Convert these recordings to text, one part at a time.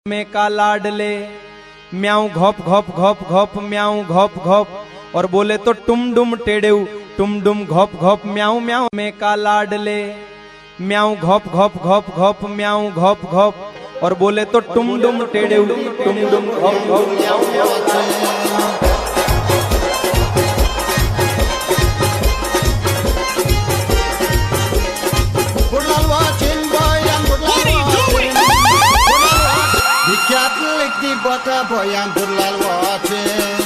में का लाडले म्याऊ घोप घोप घोप घोप म्याऊ घोप घोप और बोले तो टुम डुम टेढ़ेऊ टुम डुम घोप घोप म्याऊ म्याऊ में का लाडले म्याऊ घोप घोप घोप घोप म्याऊ घोप घोप और बोले तो टुम डुम टेढ़ेऊ टुम डुम घोप घोप म्याऊ म्याऊ। Catholic di bota boy yang berlalu watching.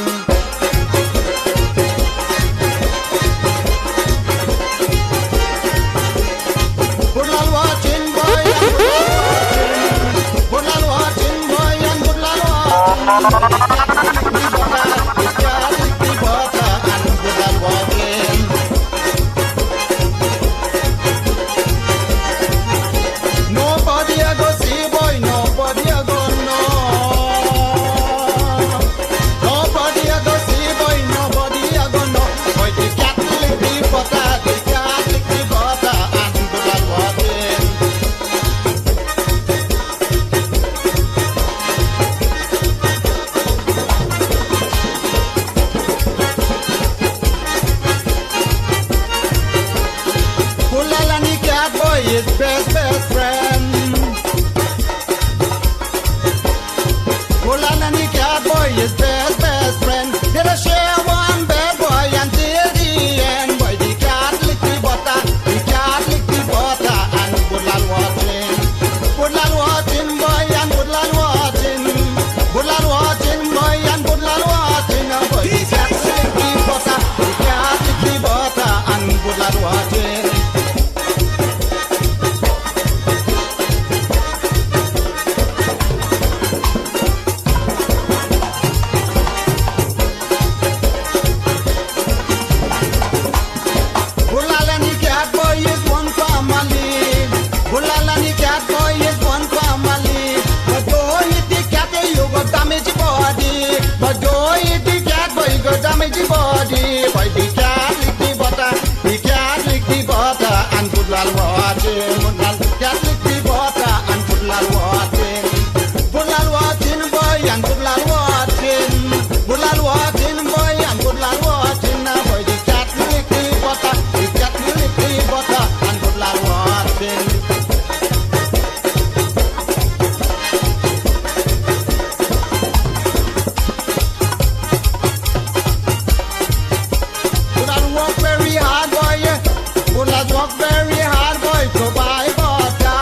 Berlalu watching boy yang berlalu watching boy yang berlalu watching. Catholic di bota yang berlalu watching. Nobody a go see boy, nobody a go. His best friend. Pulan and the cat boy is best friend. Did I share one bad boy until the end? Boy, the cat lick the butter, and Pulan watching. Pulan watching boy and Pulan watching. Pulan watching boy and Pulan watching. Boy, the cat lick the butter, and Pulan watching. Body, boy, the cat lick the butter, and good lal watching. The cat lick the butter, and good lal watching. Good lal watching, boy, and good lal watching. Good lal watching, boy, and good lal watching. Now, boy, the cat lick the butter, and good lal watching. Walk very hard, boy. Walk very hard, boy, to buy butter.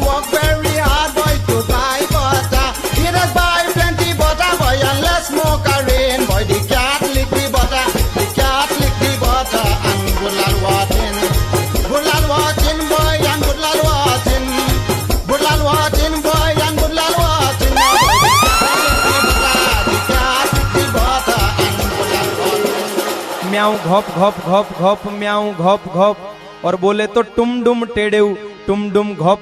Walk very hard, boy, to buy butter. He does buy plenty butter, boy, and less smoke a rain, boy. The cat lick the butter, and good lad watching. Good lad watching, boy, and good lad watching. Good lad watching, boy, and good lad watching. The cat lick the butter, and good lad watching. म्याऊ घोप घोप घोप घोप म्याऊ घोप घोप और बोले तो टुम डुम टेढ़ेऊ टुम डुम घोप